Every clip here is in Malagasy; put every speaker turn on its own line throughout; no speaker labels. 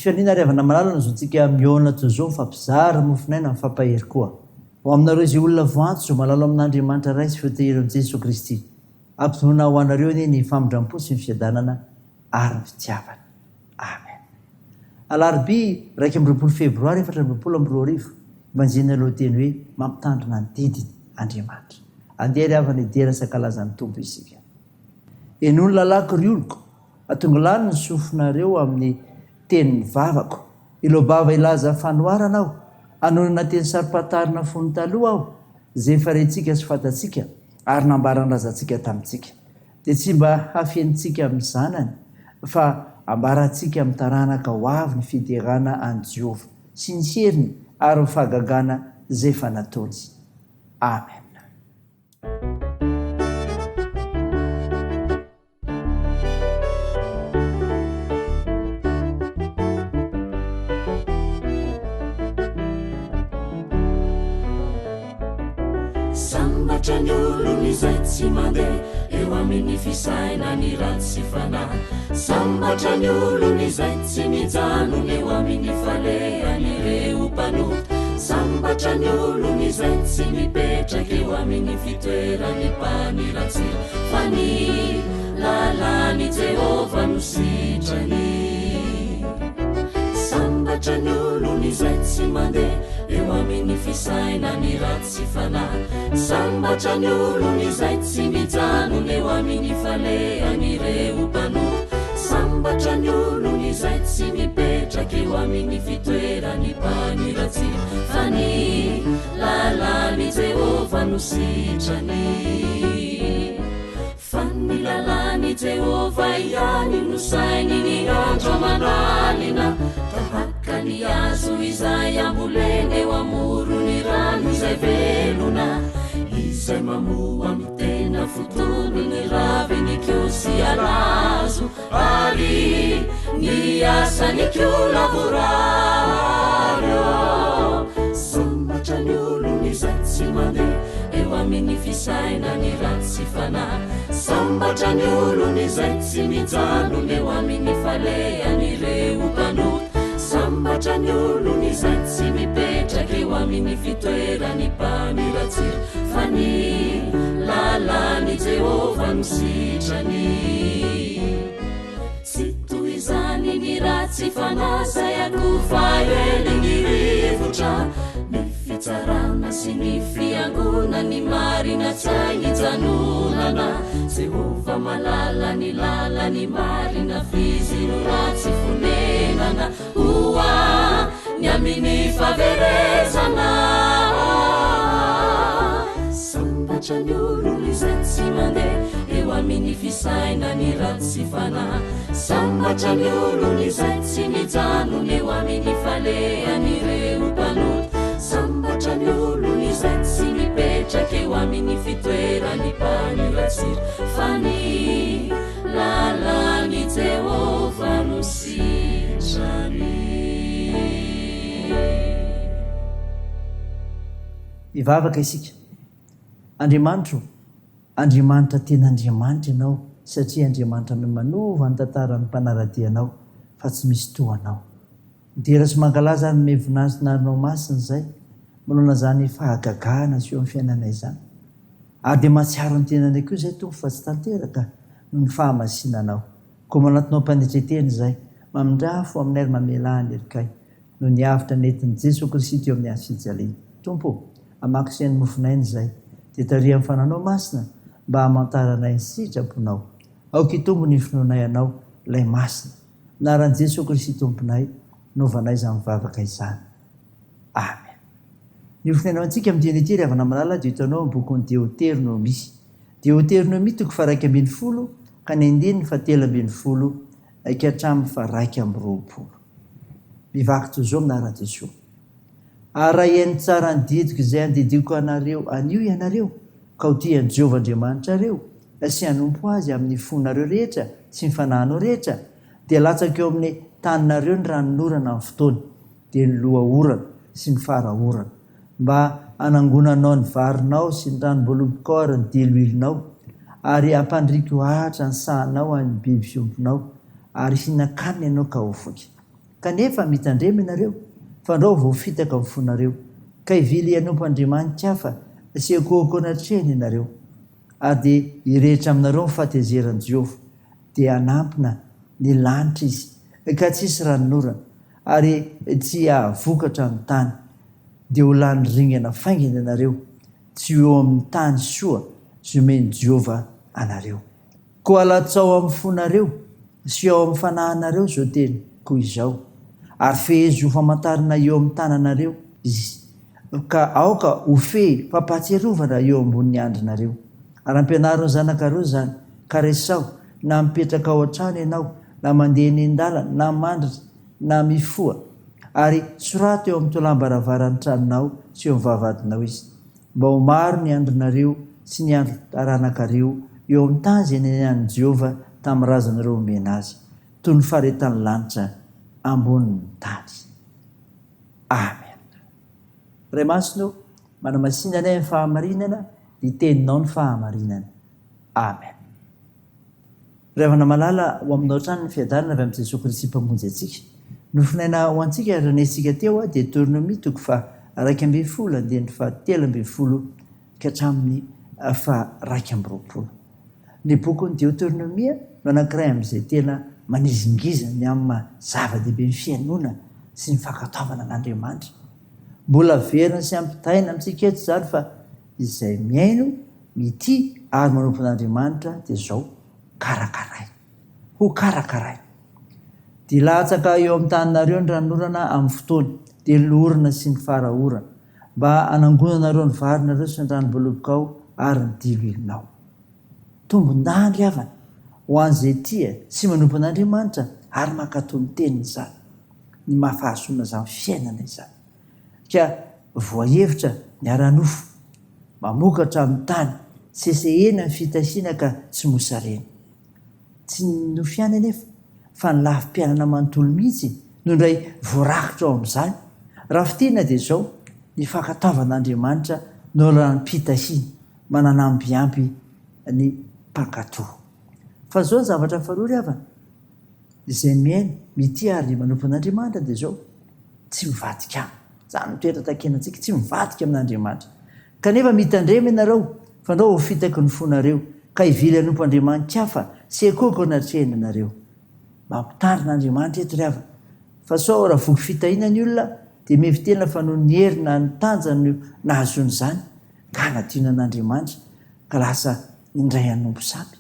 fianina riavana malalana zaontsika miona toy izao mifampizara mofinaina mifampahery koa ho aminareo izay olona voanto zao malalo amin'andriamanitra ray sy fitehirin'i Jesosy Kristy ampitonoana ho anareo ny famindram-po sy ny fiadanana ary ny fitiavana. Amen. Alarobia 1 Febroary 2024 manjina aloha teny hoe mampitandrina ny didiny Andriamanitra. Andeha ry havana idera sakalazan'ny tompo isika. Eny lalako rioloko atonga lany ny sofinareo amin'ny tenin'ny vavako. Ilobava ilaza fanoharana aho, anonana teny sarim-patarina fony taloha aho, zay farentsika sy fantatsika ary nambaran-drazantsika tamintsika. Dia tsy mba hafenitsika amin'ny zanany, fa ambarantsika amin'ny taranaka ho avy ny fiterana an Jehova sy ny heriny ary ny fahagagana zay fanataony. Amen.
Sambatra ny olony izay tsy mandeha eo amin'ny fisaina ny ratsy fanahy. Sambatra ny olony izay tsy mijanona eo amin'ny falehan'ireo mpanota. Sambatra ny olony izay tsy mipetraka eo amin'ny fitoerany mpaniratsira, fa ny lalàny Jehova no sitrany. Sambatra ny olony izay tsy mandeha eo amin'ny fisaina ny ratsy fanahy. Sambatra ny olony izay tsy mijanona eo amin'ny falehan'ireo mpanota. Sambatra ny olony izay tsy mipetraka eo amin'ny fitoerany mpaniratsira, fa ny lalàny Jehova no sitrany. Fa ny lalàny Jehova ihany no sainy ny andro aman'alina, tahaka ny azo izay ambolena eo amorony rano izay velona, izay mamoa amin'ny tena fotony ny raviny kio sy alazo, ary ny asany kio lavoraryo. Sambatra ny olony izay tsy mandeha eo amin'ny fisaina ny ratsy fanahy. Sambatra ny olony izay tsy mijanona eo amin'ny falehan'ireo mpanota. Sambatra ny olony izay tsy mipetraka eo amin'ny fitoerany mpaniratsira, fa ny lalàny Jehova no sitrany. Tsy toy izany ny ratsy fanahy zay akofa ely ny rivotra, ny fitsarana sy ny fiangona ny marina tsainy janonana. Jehova malala ny lalany marina fizy no ratsy fonenana, oa ny amin'ny faverezana. Sambatra ny olony izay tsy mandeha eo amin'ny fisaina ny ratsy fanahy. Sambatra ny olony izay tsy mijanona eo amin'ny falehan'ireo mpanota. Sambatra ny olony izay tsy mipetraka eo amin'ny fitoerany mpaniratsira, fa ny lalàny Jehova no sitrany.
Ivavaka isika. Andriamanitra, Andriamanitra tena Andriamanitra ianao, satria Andriamanitra manova ny tantaran'ny mpanaradianao, fa tsy misy toanao. Dera sy mankalaza ny mevonazinarynao masina izay, manona zany fahagagahana sy eo amin'ny fiainana izany. Ary dia mahatsiaro ny tenany koa izay tompo fa tsy tanteraka no ny fahamasinanao. Koa manatonao mpanetreteny izay, mamindrafo amin'ny ary mamelahany erikay, no ny avitra nentin'i Jesosy Kristy teo amin'ny an'ny Tompo, amaky sain'ny mofinainy izay, dia taria amin'ny fananao masina mba hamantaranay ny sitraponao. Aoky tombo ny finoanay anao ilay masina. Anaran'i Jesosy Kristy tomponay, novanay izany mivavaka izany. Amen. Ny ofinainao antsika amin'ny teny ity ry havana malala dia hitanao amin'ny bokin'ny Deutéronomie. Deutéronomie 2:10 ka ny 3:20 ka hatramin'ny 2:20. Mivaky toy izao minaran'i Jesosy. Arahiany tsara ny didiko izay andidiko anareo anio ianareo, ka ho tian'i Jehovah Andriamanitrareo, sy hanompo azy amin'ny fonareo rehetra sy ny fanahinao rehetra, dia latsaka eo amin'ny taninareo ny ranonorana amin'ny fotoany, dia ny loha orana sy ny fara orana, mba anangonanao ny varinao sy ny ranom-bolom-pikora ny diloilonao, ary ampandriky ho ahatra ny sahanao any biby fiomponao, ary hinakanina ianao ka ho voky. kanefa mitandrema ianareo fa ndao vao fitaka amin'ny fonareo ka ivily ianompo andriamanitra hafa sy akoakoanatreny ianareo ary dia irehetra aminareo nyfahatezeran'i Jehovah dia anampina ny lanitra izy ka tsisy ranonorana ary tsy ahavokatra amin'ny tany dia ho lany ringana faingana ianareo tsy eo amin'ny tany soa sy omeny Jehovah anareo koa alatsao amin'ny fonareo sy ao amin'ny fanahinareo zao teny koa izao ary fehezy ho famantarana eo amin'ny tananareo izy ka aoka ho fehy fampatsiarovana eo ambonin'ny andrinareo ary ampianariny zanakareo zany ka resao na mipetraka ao an-trano ianao na mandeha eny an-dalana na mandritra na mifoa ary sorato eo amin'ny tolam-baravarany tranonao sy eo amin'ny vavahadinao izy mba ho maro ny andronareo sy ny andro taranakareo eo amin'ny tany izay nianan'i Jehovah tamin'ny razanareo omena azy toy ny faharetan'ny lanitra ambonin'ny tany. Amen. Ray masino manamasinana amin'ny fahamarinana ny teninao ny fahamarinana. Amen. Ravana malala ho aminao trano ny fiadarana avy amin'ny Jesosy Kristy mpamonjy antsika. Nofinaina ho antsika ranesintsika teo dia Deutéronomie toko fa 2:10 andiny fa 3:10 ka hatramin'ny fa 2:20. Ny bokin'ny Deutéronomie no anankiray amin'izay tena manizingizany amin'ny zava-dehibe ny fiainona sy ny fankataovana an'Andriamanitra. Mbola verina sy ampitaina amintsika eto izany fa izay miaino mity ary manompo an'Andriamanitra dia zao karakaray ho karakaray dia latsaka eo amin'ny taninareo ny ranonorana amin'ny fotoany dia ny loorana sy ny farahorana mba anangonanareo ny varinareo sy ny ranom-boaloboka ao ary ny diloinao. Tombon-dandry avana ho an'izay tia sy manompo an'Andriamanitra ary mankatao ny teniny izany ny mahafahasoana izany fiainana izany ka voahevitra ny ara-nofo mamokatra amin'ny tany sesehena ny fitasiana ka tsy mosarena tsy nofiana nefa fa ny lafim-piainana manontolo mihitsy no indray voarakitra ao amin'izany raha fitiana dia zao ny fankataovan'Andriamanitra no raha ny mpitasiana mananambiampy ny mpankatoa. Fa zao zavatra faharoa ry havana izay miaina mity ary manompo an'Andriamanitra dia zao tsy mivadika aminy zany mitoetra takenantsika tsy mivadika amin'Andriamanitra kanefa mitandrema ianareo fa ndao ho fitaka ny fonareo ka ivily hanompo Andriamanitra hafa sy akoko anatrehana ianareo mampitarinaandriamanitra eto ry havana fa sao raha voky fitahiana ny olona dia mevitena fa no ny herina ny tanjany nahazony zany ka hanadina an'Andriamanitra ka lasa indray hanompo sampy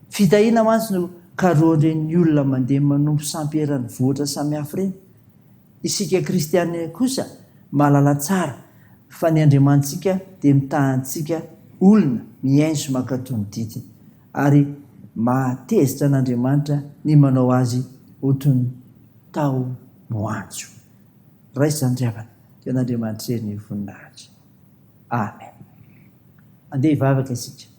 fitahiana mantsy no karoan'ireny olona mandeha manompo sampy herany vohatra samihafa ireny. Isika kristianina kosa mahalala tsara fa ny Andriamanitsika dia mitahantsika olona miaino sy mankatao ny ditiny ary matezitra an'Andriamanitra ny manao azy ho toy ny tao moantso. Raisy zany ry havana dia an'Andriamanitra heriny voninahitra. Amen. Andeha hivavaka isika.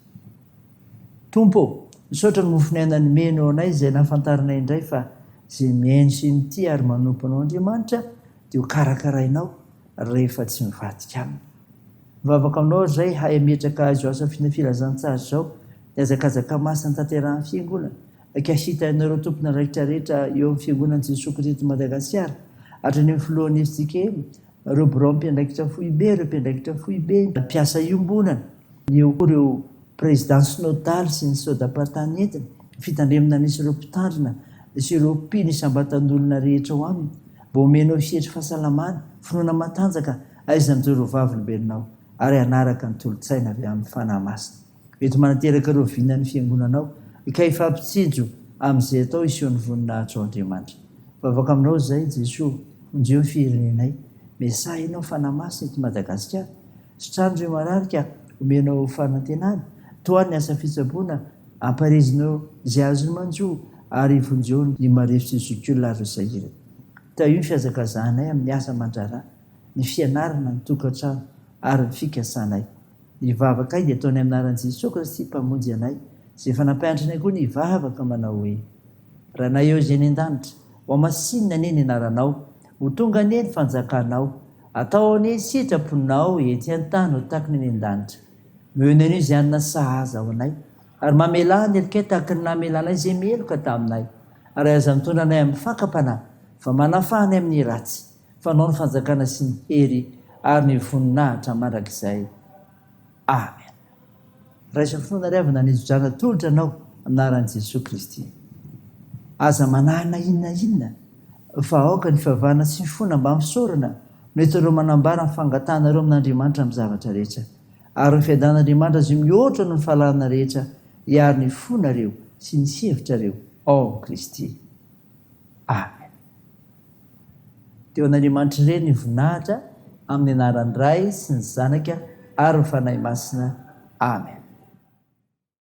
Tompo, misaotra ny mofinainany meno ao anay izay nahafantarana indray fa izay miaino sy mity ary manompo anao Andriamanitra dia ho karakarainao rehefa tsy mivadika aminy. Mivavaka aminao izay hay ametraka azo asa filazantsara zao dia azakazaka masina tanterahan'ny fiangonana ka hita ianareo tompona rehetrarehetra eo amin'ny fiangonan'i Jesosy Kristy Madagasikara hatrany amin'ny filohan'ny efitsika eny ireo birao mpiandraikitra foibe ireo mpiandraikitra foibe mpiasa iombonana ireo présidence synodale sy ny sodapartany entina fitandremana nisy ireo mpitandrina sy ireo mpino isambatan'olona rehetra ho aminy mba omenao fihetry fahasalamana finoana matanjaka aiza amin'ireo vavilobelinao ary anaraka ny tolotsaina avy amin'ny fanahy masina mety manateraka ireo vinan'ny fiangonanao ka ifampitsinjo amin'izay atao isehon'ny voninahitra ao Andriamanitra. Vavaka aminao izay Jesosy onjeo ny firenenay mesaha ianao fanahy masina eto Madagasikara sy trano mararika omenao fanantenana toany asa fitsaboana amparezinao izay azony manjo ary vonjeo ny marefitsy zokiolona ry zahira. Tao io ny fiazakazahanay amin'ny asa mandrara ny fianarana ny tokantrano ary ny fikasanay. Ny vavaka dia ataony amin'ny anaran'i Jesosy Kristy mpamonjy anay izay fanampianatranay koa ny vavaka manao hoe raha na eo izay ny an-danitra ho masinina anie ny anaranao ho tonga anie ny fanjakanao atao anie sitraponao ety an-tany ho takiny ny an-danitra mehona anio izay anina sahaza ao anay ary mamelana ny elikay tahaka ny namelanay izay meloka taminay ary aza mitondra anay amin'ny fakapanahy fa manafahany amin'ny ratsy fanao ny fanjakana sy ny hery ary ny voninahitra mandrakizay. Amen. Raisa finoana ry avana nijojana tolotra anao aminaran'i Jesosy Kristy. Aza manahana inona fa aoka ny fivavahana sy ny fona mba misorana no entinareo manambara ny fangatanareo amin'Andriamanitra amin'ny zavatra rehetra, ary ny fiadan'Andriamanitra zay mihoatra no ny fahalalana rehetra hiary ny fonareo sy ny hevitra reo ao Kristy. Amen. Teo an'Andriamanitra ireny ny voninahitra amin'ny anaran'ny Ray sy ny Zanaka ary ny fanahy masina. Amen.